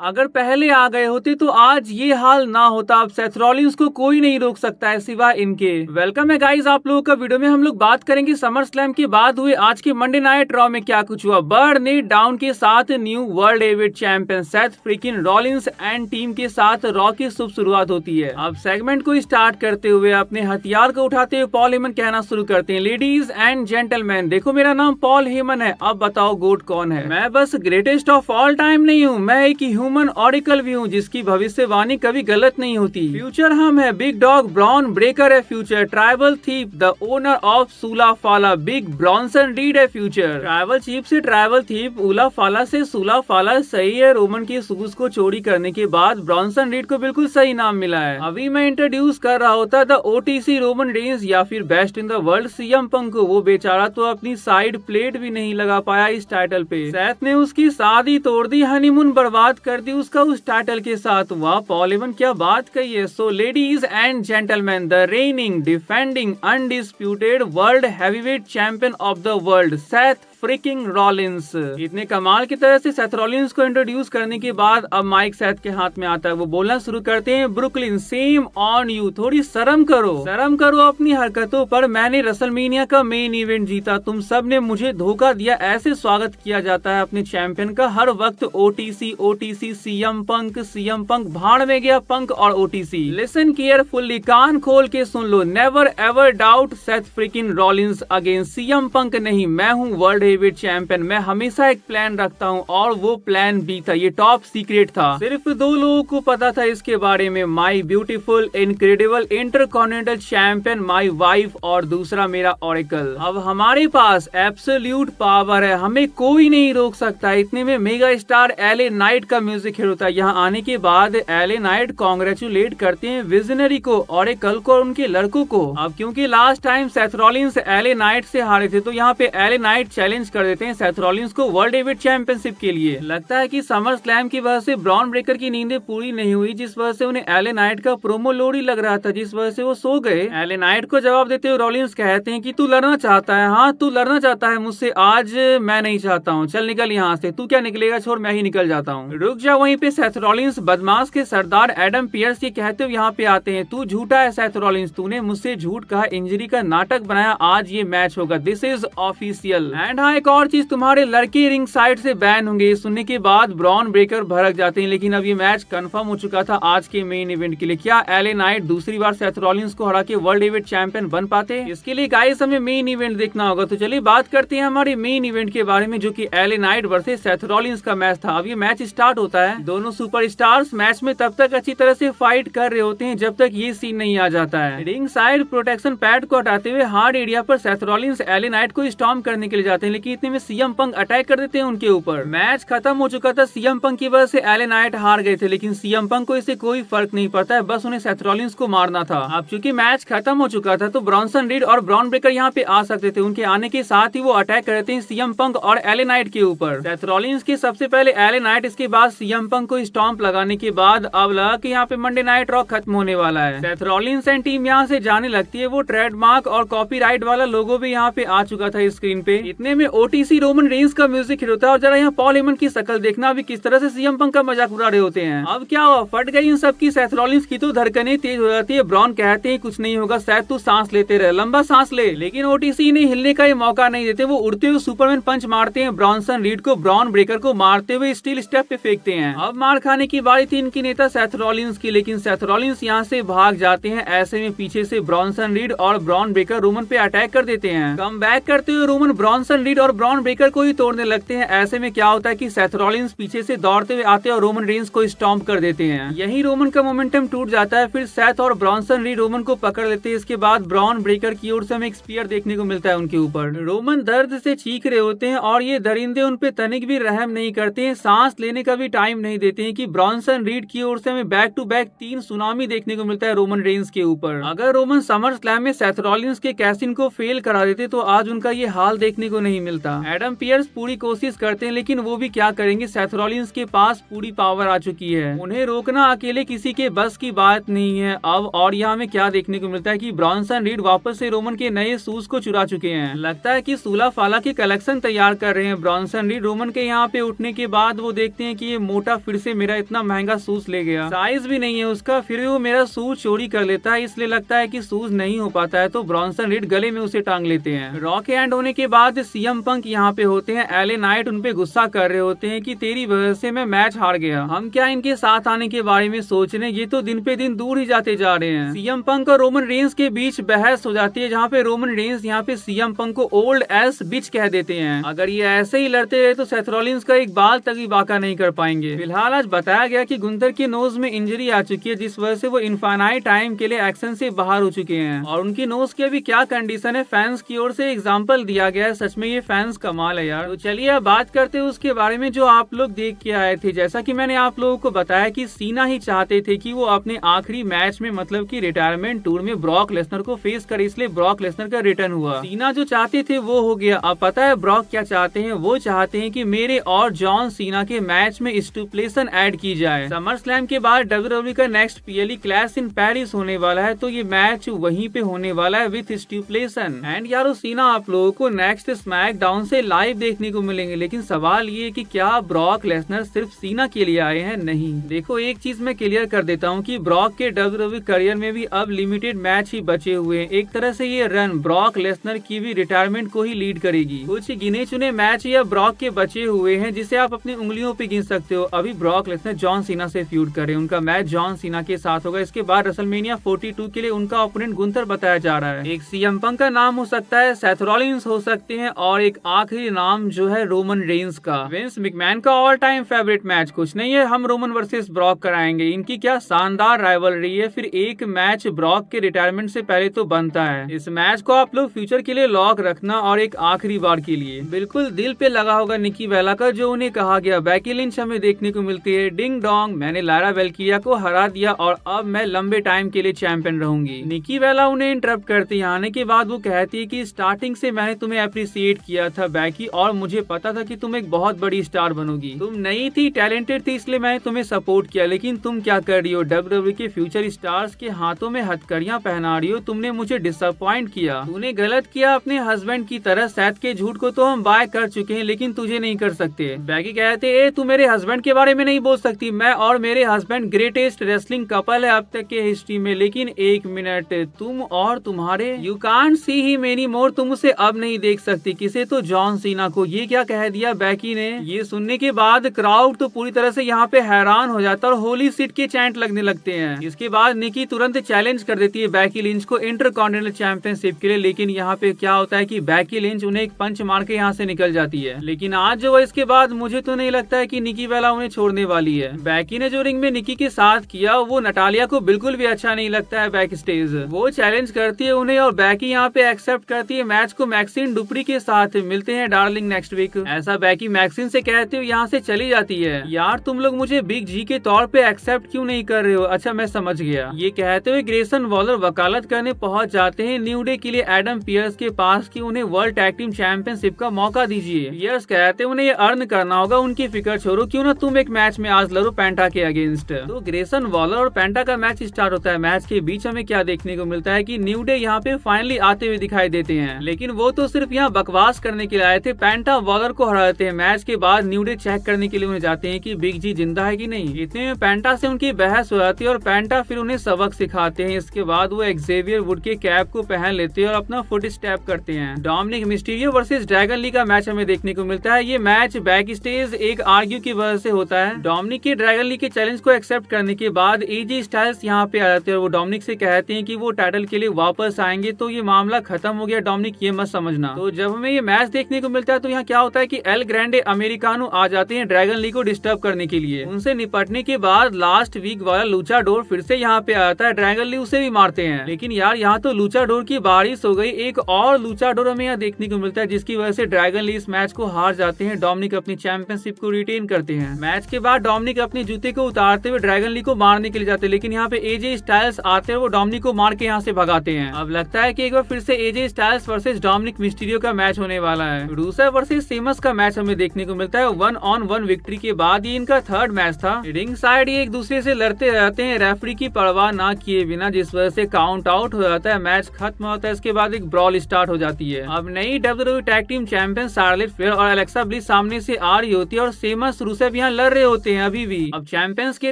अगर पहले आ गए होते तो आज ये हाल ना होता। अब सेथ रॉलिंस को कोई नहीं रोक सकता है सिवाय इनके। वेलकम है गाइस आप लोगों का। वीडियो में हम लोग बात करेंगे समर स्लैम के बाद हुए आज के मंडे नाइट रॉ में क्या कुछ हुआ। बर्न इट डाउन के साथ new world heavyweight champion Seth freaking Rollins and team के साथ रॉ की शुभ शुरुआत होती है। अब सेगमेंट को स्टार्ट करते हुए अपने हथियार को उठाते हुए पॉल हेमन कहना शुरू करते हैं, लेडीज एंड जेंटलमैन देखो मेरा नाम पॉल हेमन है, अब बताओ गोट कौन है। मैं बस ग्रेटेस्ट ऑफ ऑल टाइम नहीं हूँ, मैं एक ह्यूमन ऑरिकल भी हूँ जिसकी भविष्यवाणी कभी गलत नहीं होती। फ्यूचर हम है, बिग डॉग ब्रॉन ब्रेकर है future, tribal thief the owner of सूला फाला बिग ब्रॉन्सन रीड है फ्यूचर। ट्राइबल चीफ से ट्राइबल थीप, उला फाला से सूला फाला सही है। रोमन की शूज को चोरी करने के बाद ब्रॉन्सन रीड को बिल्कुल सही नाम मिला है। अभी मैं इंट्रोड्यूस कर रहा होता द ओटीसी रोमन रेंज या फिर best in the world CM Punk को, वो बेचारा तो अपनी साइड प्लेट भी नहीं लगा पाया इस टाइटल पे। सेथ ने उसकी शादी तोड़ दी, हनीमून बर्बाद कर दी उसका उस टाइटल के साथ। वाह पॉल हेमन क्या बात कही है। So ladies and gentleman the raining defending undisputed world heavyweight champion of the world Seth freaking Rollins. इतने कमाल की तरह से सेथ रॉलिंस को इंट्रोड्यूस करने के बाद अब माइक सेथ के हाथ में आता है। वो बोलना शुरू करते हैं, ब्रुकलिन सेम ऑन यू, थोड़ी शर्म करो अपनी हरकतों पर। मैंने रेसलमेनिया का मेन इवेंट जीता, तुम सब ने मुझे धोखा दिया। ऐसे स्वागत किया जाता है अपने चैंपियन का हर वक्त। ओटीसी सीएम पंक भाड़ में गया पंक और ओटीसी। लिसन केयरफुली, कान खोल के सुन लो। Never ever doubt Seth freaking Rollins again. CM Punk नहीं, मैं हूँ वर्ल्ड हेवीवेट चैंपियन। मैं हमेशा एक प्लान रखता हूँ और वो प्लान बी था, ये टॉप सीक्रेट था। सिर्फ 2 लोगों को पता था इसके बारे में, my beautiful incredible intercontinental champion my wife और दूसरा मेरा ऑरेकल। अब हमारे पास एब्सोल्यूट पावर है, हमें कोई नहीं रोक सकता। इतने में मेगा स्टार एले नाइट का म्यूजिक हिट होता है। यहाँ आने के बाद एले नाइट कांग्रेचुलेट करते हैं विजनरी को, ऑरेकल को और उनके लड़कों को। अब क्योंकि last time Seth Rollins LA Knight से हारे थे तो यहाँ पे एले नाइट चैलेंज कर देते हैं सेथ रॉलिंस को वर्ल्ड हेवीवेट चैंपियनशिप के लिए। लगता है कि समर स्लैम की वजह से ब्रॉन ब्रेकर की नींदें पूरी नहीं हुई, जिस वजह से उन्हें एले नाइट का प्रोमो लोड ही लग रहा था, जिस वजह से वो सो गए। एले नाइट को जवाब देते हुए रॉलिंस कहते हैं कि तू लड़ना चाहता है, हाँ तू लड़ना चाहता है मुझसे, आज मैं नहीं चाहता हूँ, चल निकल यहाँ से। तू क्या निकलेगा, छोड़ मैं ही निकल जाता हूँ। रुक जा। वहीं पे सेथ रॉलिंस बदमाश के सरदार एडम पियर्स ये कहते हुए यहाँ पे आते हैं, तू झूठा है सेथ रॉलिंस, तूने मुझसे झूठ कहा, इंजरी का नाटक बनाया, आज ये मैच होगा, दिस इज ऑफिशियल। एंड हाँ एक और चीज, तुम्हारे लड़के रिंग साइड से बैन होंगे। सुनने के बाद ब्रॉन ब्रेकर भड़क जाते हैं, लेकिन अब ये मैच कंफर्म हो चुका था आज के मेन इवेंट के लिए। क्या एले नाइट दूसरी बार सेथ रॉलिंस को हरा के वर्ल्ड हेवीवेट चैंपियन बन पाते? इसके लिए गाइस हमें मेन इवेंट देखना होगा। तो चलिए बात करते हैं हमारे मेन इवेंट के बारे में, जो कि LA Knight versus Seth Rollins का मैच था। अब ये मैच स्टार्ट होता है, दोनों सुपरस्टार्स मैच में तब तक अच्छी तरह से फाइट कर रहे होते हैं जब तक ये सीन नहीं आ जाता है। रिंग साइड प्रोटेक्शन पैड को हटाते हुए हार्ड एरिया पर सेथ रॉलिंस एले नाइट को स्टॉर्म करने के लिए जाते हैं, लेकिन इतने में सीएम पंक अटैक कर देते हैं उनके ऊपर। मैच खत्म हो चुका था, सीएम पंक की वजह से एले नाइट हार गए थे, लेकिन सीएम पंक को इससे कोई फर्क नहीं पड़ता है, बस उन्हें सेथ रॉलिंस को मारना था। अब चूंकि मैच खत्म हो चुका था तो ब्रॉन्सन रीड और ब्रॉन ब्रेकर यहाँ पे आ सकते थे, उनके आने के साथ ही वो अटैक कर देते हैं सीएम पंक और एले नाइट के ऊपर। सेथ रॉलिंस के सबसे पहले एले नाइट, इसके बाद सीएम पंक को स्टॉम्प लगाने के बाद अब लगा कि यहाँ पे मंडे नाइट रॉ खत्म होने वाला है। सेथ रॉलिंस एंड टीम यहाँ से जाने लगती है। वो ट्रेडमार्क और कॉपीराइट वाला लोगो भी यहाँ पे आ चुका था स्क्रीन पे। इतने में ओटीसी रोमन रेंज का म्यूजिक हिट होता है और जरा यहाँ पॉल हेमन की शक्ल देखना अभी किस तरह से सीएम पंक का मजाक उड़ा रहे होते हैं। अब क्या हुआ, फट गई इन सबकी। सेथ रॉलिंस की तो धड़कनें तेज हो जाती है। ब्रॉन कहते हैं कुछ नहीं होगा सेथ, तू सांस लेते रहे, लंबा सांस ले। लेकिन ओटीसी ने हिलने का ये मौका नहीं देते। वो उड़ते हुए सुपरमैन पंच मारते हैं ब्रॉन्सन रीड को, ब्रॉन ब्रेकर को मारते हुए स्टील स्टेप पे फेंकते हैं। अब मार खाने की बारी थी इनकी नेता सेथ रॉलिंस की, लेकिन सेथ रॉलिंस यहाँ से भाग जाते हैं। ऐसे में पीछे से ब्रॉन्सन रीड और ब्रॉन ब्रेकर रोमन पे अटैक कर देते हैं। कम बैक करते हुए रोमन ब्रॉन्सन रीड और ब्रॉन ब्रेकर को ही तोड़ने लगते हैं। ऐसे में क्या होता है कि सेथ रॉलिंस पीछे से दौड़ते हुए आते हैं और रोमन रेंज को स्टॉम्प कर देते हैं। यही रोमन का मोमेंटम टूट जाता है। फिर सेथ और ब्रॉन्सन रीड रोमन को पकड़ लेते हैं। इसके बाद ब्रॉन ब्रेकर की ओर से हमें एक स्पीयर देखने को मिलता है उनके ऊपर। रोमन दर्द से चीख रहे होते हैं और ये दरिंदे उन पे तनिक भी रहम नहीं करते हैं, सांस लेने का भी टाइम नहीं देते हैं कि ब्रॉन्सन रीड की ओर से हमें बैक टू बैक 3 सुनामी देखने को मिलता है रोमन रेंज के ऊपर। अगर रोमन समर स्लैम में सेथ रॉलिंस के कैसिन को फेल करा देते तो आज उनका ये हाल देखने को नहीं मिलता। एडम पियर्स पूरी कोशिश करते हैं लेकिन वो भी क्या करेंगे, सेथ रॉलिंस के पास पूरी पावर आ चुकी है, उन्हें रोकना अकेले किसी के बस की बात नहीं है अब। और यहाँ में क्या देखने को मिलता है कि ब्रॉन्सन रीड वापस से रोमन के नए शूज को चुरा चुके हैं। लगता है कि सूला फाला की कलेक्शन तैयार कर रहे हैं ब्रॉन्सन रीड। रोमन के यहाँ पे उठने के बाद वो देखते हैं कि ये मोटा फिर से मेरा इतना महंगा शूज ले गया, साइज भी नहीं है उसका, फिर भी वो मेरा शूज चोरी कर लेता है, इसलिए लगता है कि शूज नहीं हो पाता है, तो ब्रॉन्सन रीड गले में उसे टांग लेते हैं। रॉ के एंड होने के बाद सीएम पंक यहाँ पे होते हैं। एले नाइट उनपे गुस्सा कर रहे होते हैं कि तेरी वजह से मैं मैच हार गया, हम क्या इनके साथ आने के बारे में सोच रहे हैं, ये तो दिन पे दिन दूर ही जाते जा रहे हैं। सीएम पंक और रोमन रेंस के बीच बहस हो जाती है, जहाँ पे रोमन रेंस यहाँ पे सीएम पंक को ओल्ड एस बिच कह देते हैं। अगर ये ऐसे ही लड़ते रहे तो सेथ रॉलिंस का एक बाल तक भी बाका नहीं कर पाएंगे। फिलहाल आज बताया गया कि गुंथर के नोज में इंजरी आ चुकी है, जिस वजह से वो इनफाइनाइट टाइम के लिए एक्शन से बाहर हो चुके हैं, और उनकी नोज की अभी क्या कंडीशन है फैंस की ओर से एग्जाम्पल दिया गया है। सच में ये फैंस कमाल है यार। तो चलिए अब बात करते हैं उसके बारे में जो आप लोग देख के आए थे। जैसा कि मैंने आप लोगों को बताया कि सीना ही चाहते थे कि वो अपने आखिरी मैच में मतलब कि रिटायरमेंट टूर में ब्रॉक लेसनर को फेस करे, इसलिए ब्रॉक लेसनर का रिटर्न हुआ। सीना जो चाहते थे वो हो गया। अब पता है ब्रॉक क्या चाहते हैं, वो चाहते हैं कि मेरे और जॉन सीना के मैच में स्टुपलेशन ऐड की जाए। समर स्लैम के बाद WWE का next PLE clash in Paris होने वाला है, तो ये मैच वहीं पे होने वाला है विथ स्टुपलेशन। एंड यारो सीना आप लोगों को नेक्स्ट स्मैकडाउन से लाइव देखने को मिलेंगे, लेकिन सवाल ये कि क्या ब्रॉक लेसनर सिर्फ सीना के लिए आए हैं? नहीं। देखो एक चीज मैं क्लियर कर देता हूँ कि ब्रॉक के WWE करियर में भी अब लिमिटेड मैच ही बचे हुए हैं। एक तरह से ये रन ब्रॉक लेसनर की भी रिटायरमेंट को ही लीड करेगी। कुछ गिने चुने मैच या ब्रॉक के बचे हुए हैं जिसे आप अपनी उंगलियों पे गिन सकते हो। अभी ब्रॉक लेसनर जॉन सीना से फ्यूड करे, उनका मैच जॉन सीना के साथ होगा। इसके बाद रेसलमेनिया 42 के लिए उनका ओपोनेंट गुंथर बताया जा रहा है। एक सीएम पंक का नाम हो सकता है, सेथ रॉलिंस हो सकते हैं, और एक आखिरी नाम जो है रोमन रेंस का। विंस मैकमैन का ऑल टाइम फेवरेट मैच कुछ नहीं है, हम रोमन वर्सेस ब्रॉक कराएंगे। इनकी क्या शानदार राइवलरी है। फिर एक मैच ब्रॉक के रिटायरमेंट से पहले तो बनता है। इस मैच को आप लोग फ्यूचर के लिए लॉक रखना, और एक आखिरी बार के लिए बिल्कुल दिल पे लगा होगा निकी बेला का जो उन्हें कहा गया। बेकी लिंच हमें देखने को मिलती है, डिंग डोंग मैंने लारा वेल्किया को हरा दिया और अब मैं लंबे टाइम के लिए चैंपियन रहूंगी। निकी बेला उन्हें इंटरप्ट करती है। आने के बाद वो कहती है कि स्टार्टिंग से मैंने तुम्हें अप्रिशिएट किया था बेकी, और मुझे पता था कि तुम एक बहुत बड़ी स्टार बनोगी। तुम नई थी, टैलेंटेड थी, इसलिए मैंने तुम्हें सपोर्ट किया, लेकिन तुम क्या कर रही हो, WWE के फ्यूचर स्टार्स के हाथों में हथकड़ियां पहना रही हो। तुमने मुझे डिसअपॉइंट किया, तूने गलत किया अपने हस्बैंड की तरह। सेथ के झूठ को तो हम बाय कर चुके हैं, लेकिन तुझे नहीं कर सकते। बेकी कहते ए तू मेरे हस्बैंड के बारे में नहीं बोल सकती, मैं और मेरे हस्बैंड ग्रेटेस्ट रेसलिंग कपल है अब तक के हिस्ट्री में। लेकिन एक मिनट, तुम और तुम्हारे you can't see him any more, तुम उसे अब नहीं देख सकती। किसे? तो जॉन सीना को। ये क्या कह दिया बेकी ने। ये सुनने के बाद क्राउड तो पूरी तरह से यहाँ पे हैरान हो जाता है और होली सीट के चैंट लगने लगते हैं। इसके बाद निकी तुरंत चैलेंज कर देती है बेकी लिंच को इंटरकॉन्टिनेंटल चैंपियनशिप के लिए, लेकिन यहाँ पे क्या होता है कि बेकी लिंच उन्हें एक पंच मार के यहाँ से निकल जाती है। लेकिन आज जो इसके बाद मुझे तो नहीं लगता है कि निकी बेला उन्हें छोड़ने वाली है। बेकी ने जो रिंग में निकी के साथ किया वो नटालिया को बिल्कुल भी अच्छा नहीं लगता है। बैक स्टेज वो चैलेंज करती है उन्हें और बेकी यहाँ पे एक्सेप्ट करती है मैच को मैक्सिन डुप्री के साथ। मिलते हैं डार्लिंग नेक्स्ट वीक, ऐसा बेकी मैक्सिन से कहते हुए यहाँ से चली जाती है। यार तुम लोग मुझे बिग जी के तौर पे एक्सेप्ट क्यों नहीं कर रहे हो? अच्छा मैं समझ गया। ये कहते हुए ग्रेसन वॉलर वकालत करने पहुंच जाते हैं न्यू डे के लिए एडम पियर्स के पास कि उन्हें वर्ल्ड टैग टीम चैंपियनशिप का मौका दीजिए। पियर्स कहते हैं उन्हें ये अर्न करना होगा, उनकी फिक्र छोड़ो, क्यों ना तुम एक मैच में आज लड़ो पेंटा के अगेंस्ट। तो ग्रेसन वॉलर और पेंटा का मैच स्टार्ट होता है। मैच के बीच हमें क्या देखने को मिलता है कि न्यू डे यहाँ पे फाइनली आते हुए दिखाई देते हैं, लेकिन वो तो सिर्फ यहाँ बकवास करने के लिए आए थे। पेंटा वॉलर को हरा देते हैं। मैच के बाद न्यू डे चेक करने के लिए उन्हें जाते हैं कि बिग जी जिंदा है कि नहीं। इतने में पेंटा से उनकी बहस हो जाती है और पेंटा फिर उन्हें सबक सिखाते हैं। इसके बाद वो एक्जेवियर वुड के कैप को पहन लेते हैं और अपना फुट स्टेप करते हैं। Dominic Mysterio versus Dragon Lee का मैच हमें देखने को मिलता है। ये मैच बैक स्टेज एक आर्ग्यू की वजह से होता है। डोमिनिक के ड्रैगन ली के चैलेंज को एक्सेप्ट करने के बाद एजे स्टाइल्स यहाँ पे आ जाते हैं और वो डोमिनिक से कहते हैं कि वो टाइटल के लिए वापस आएंगे। तो ये मामला खत्म हो गया डोमिनिक, ये मत समझना। तो जब हमें ये मैच देखने को मिलता है तो यहाँ क्या होता है कि एल ग्रैंडे अमेरिकानो आ जाते हैं ड्रैगन ली को डिस्टर्ब करने के लिए। उनसे निपटने के बाद लास्ट वीक वाला लूचाडोर फिर से यहाँ पे आता है। ड्रैगन ली उसे भी मारते हैं, लेकिन यार यहाँ तो लूचाडोर की बारिश हो गई। एक और लूचाडोर हमें यहाँ देखने को मिलता है जिसकी वजह से ड्रैगन ली इस मैच को हार जाते हैं। डोमिनिक अपनी चैंपियनशिप को रिटेन करते हैं। मैच के बाद डोमिनिक अपने जूते को उतारते हुए ड्रैगन ली को मारने के लिए जाते हैं, लेकिन यहाँ पे एजे स्टाइल्स आते हैं, वो डोमिनिक को मार के यहाँ से भगाते हैं। अब लगता है कि एक बार फिर से AJ Styles versus Dominik Mysterio का मैच होने होने वाला है। रूसेव वर्सेस सेमस का मैच हमें देखने को मिलता है 1-on-1 विक्ट्री के बाद ये इनका थर्ड मैच था। रिंग साइड ये एक दूसरे से लड़ते रहते हैं रेफरी की परवाह ना किए बिना, जिस वजह से काउंट आउट हो जाता है, मैच खत्म होता है। इसके बाद एक ब्रॉल स्टार्ट हो जाती है। अब नई WWE tag team champion Charlotte Flair और एलेक्सा ब्लिस सामने से आ रही होती है और सेमस रूसेव यहाँ लड़ रहे होते हैं अभी भी। अब चैंपियंस के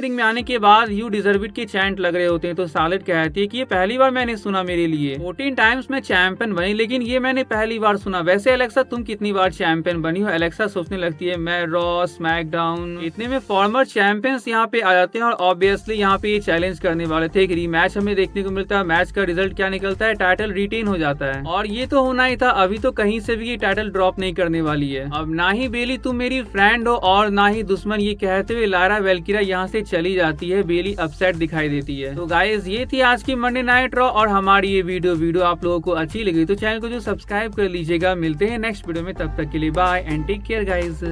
रिंग में आने के बाद यू डिजर्व इट के चैंट लग रहे होते हैं, तो शार्लेट कहती है कि ये पहली बार मैंने सुना, मेरे लिए 14 टाइम्स मैं चैंपियन बनी, लेकिन ये मैंने पहली बार सुना। वैसे एलेक्सा तुम कितनी बार चैंपियन बनी हो? एलेक्सा सोचने लगती है मैं रॉ, स्मैकडाउन। इतने में फॉर्मर चैंपियंस यहाँ पे आ जाते हैं और ऑब्वियसली यहाँ पे ये चैलेंज करने वाले थे। एक रीमैच हमें देखने को मिलता है। मैच का रिजल्ट क्या निकलता है? टाइटल रिटेन हो जाता है और ये तो होना ही था। अभी तो कहीं से भी ये टाइटल ड्रॉप नहीं करने वाली है। अब ना ही बेली तुम मेरी फ्रेंड हो और ना ही दुश्मन, ये कहते हुए लारा वेल्किरा यहाँ से चली जाती है। बेली अपसेट दिखाई देती है। तो गाइस ये थी आज की मंडे नाइट रॉ और हमारी ये वीडियो आप लोगों को अच्छी लगी तो चैनल को जो सब्सक्राइब कर लीजिएगा। मिलते हैं नेक्स्ट वीडियो में, तब तक के लिए bye and take care guys.